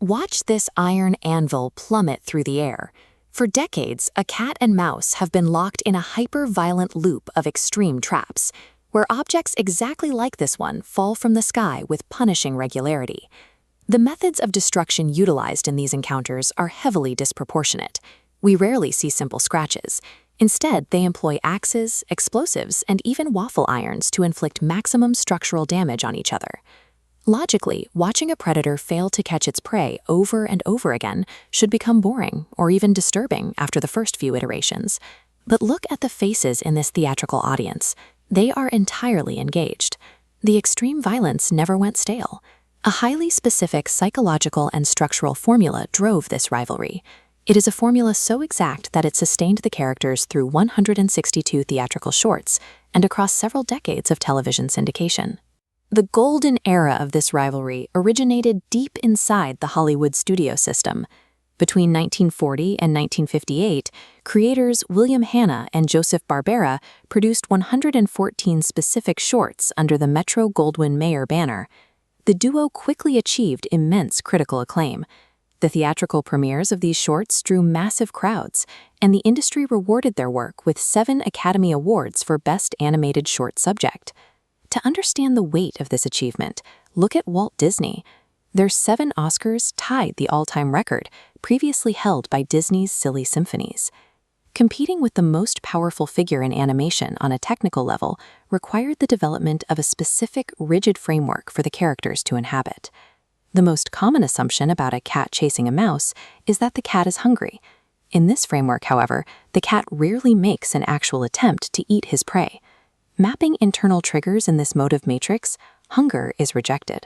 Watch this iron anvil plummet through the air. For decades, a cat and mouse have been locked in a hyper-violent loop of extreme traps, where objects exactly like this one fall from the sky with punishing regularity. The methods of destruction utilized in these encounters are heavily disproportionate. We rarely see simple scratches. Instead, they employ axes, explosives, and even waffle irons to inflict maximum structural damage on each other. Logically, watching a predator fail to catch its prey over and over again should become boring or even disturbing after the first few iterations. But look at the faces in this theatrical audience. They are entirely engaged. The extreme violence never went stale. A highly specific psychological and structural formula drove this rivalry. It is a formula so exact that it sustained the characters through 162 theatrical shorts and across several decades of television syndication. The golden era of this rivalry originated deep inside the Hollywood studio system. Between 1940 and 1958, creators William Hanna and Joseph Barbera produced 114 specific shorts under the Metro-Goldwyn-Mayer banner. The duo quickly achieved immense critical acclaim. The theatrical premieres of these shorts drew massive crowds, and the industry rewarded their work with 7 Academy Awards for Best Animated Short Subject. To understand the weight of this achievement, look at Walt Disney. Their 7 Oscars tied the all-time record, previously held by Disney's Silly Symphonies. Competing with the most powerful figure in animation on a technical level required the development of a specific, rigid framework for the characters to inhabit. The most common assumption about a cat chasing a mouse is that the cat is hungry. In this framework, however, the cat rarely makes an actual attempt to eat his prey. Mapping internal triggers in this motive matrix, hunger is rejected.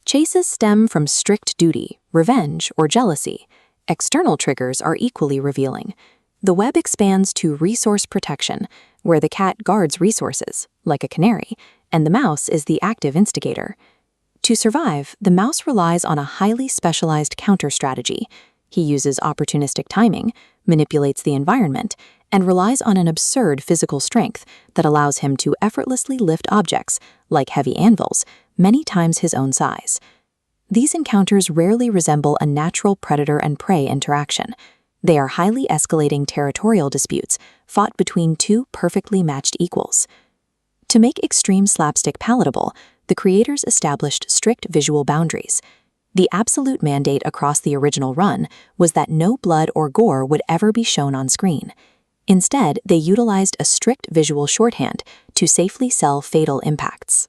Chases stem from strict duty, revenge, or jealousy. External triggers are equally revealing. The web expands to resource protection, where the cat guards resources, like a canary, and the mouse is the active instigator. To survive, the mouse relies on a highly specialized counter strategy. He uses opportunistic timing, manipulates the environment, and relies on an absurd physical strength that allows him to effortlessly lift objects, like heavy anvils, many times his own size. These encounters rarely resemble a natural predator and prey interaction. They are highly escalating territorial disputes fought between 2 perfectly matched equals. To make extreme slapstick palatable, the creators established strict visual boundaries. The absolute mandate across the original run was that no blood or gore would ever be shown on screen. Instead, they utilized a strict visual shorthand to safely sell fatal impacts.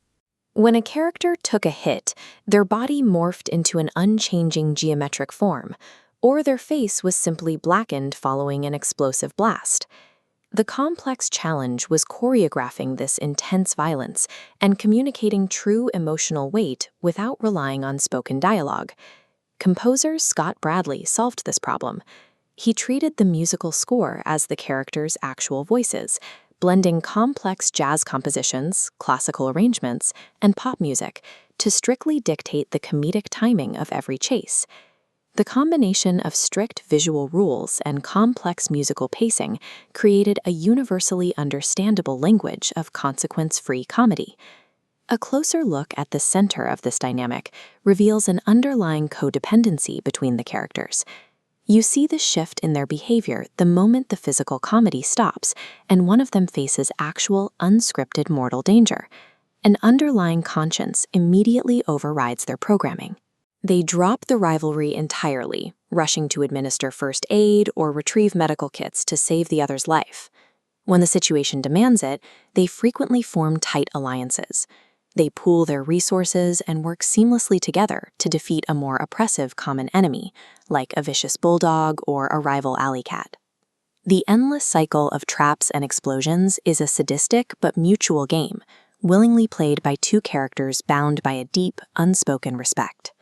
When a character took a hit, their body morphed into an unchanging geometric form, or their face was simply blackened following an explosive blast. The complex challenge was choreographing this intense violence and communicating true emotional weight without relying on spoken dialogue. Composer Scott Bradley solved this problem. He treated the musical score as the characters' actual voices, blending complex jazz compositions, classical arrangements, and pop music to strictly dictate the comedic timing of every chase. The combination of strict visual rules and complex musical pacing created a universally understandable language of consequence-free comedy. A closer look at the center of this dynamic reveals an underlying codependency between the characters. You see the shift in their behavior the moment the physical comedy stops and one of them faces actual, unscripted mortal danger. An underlying conscience immediately overrides their programming. They drop the rivalry entirely, rushing to administer first aid or retrieve medical kits to save the other's life. When the situation demands it, they frequently form tight alliances. They pool their resources and work seamlessly together to defeat a more oppressive common enemy, like a vicious bulldog or a rival alley cat. The endless cycle of traps and explosions is a sadistic but mutual game, willingly played by 2 characters bound by a deep, unspoken respect.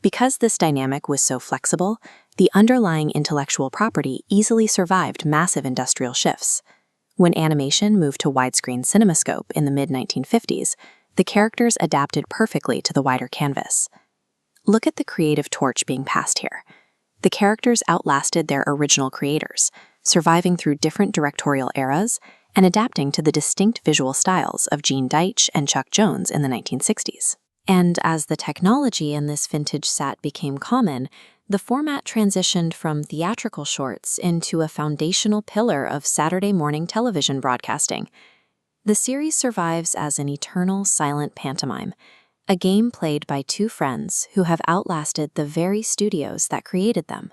Because this dynamic was so flexible, the underlying intellectual property easily survived massive industrial shifts. When animation moved to widescreen cinemascope in the mid-1950s, the characters adapted perfectly to the wider canvas. Look at the creative torch being passed here. The characters outlasted their original creators, surviving through different directorial eras and adapting to the distinct visual styles of Gene Deitch and Chuck Jones in the 1960s. And as the technology in this vintage set became common, the format transitioned from theatrical shorts into a foundational pillar of Saturday morning television broadcasting. The series survives as an eternal silent pantomime, a game played by two friends who have outlasted the very studios that created them.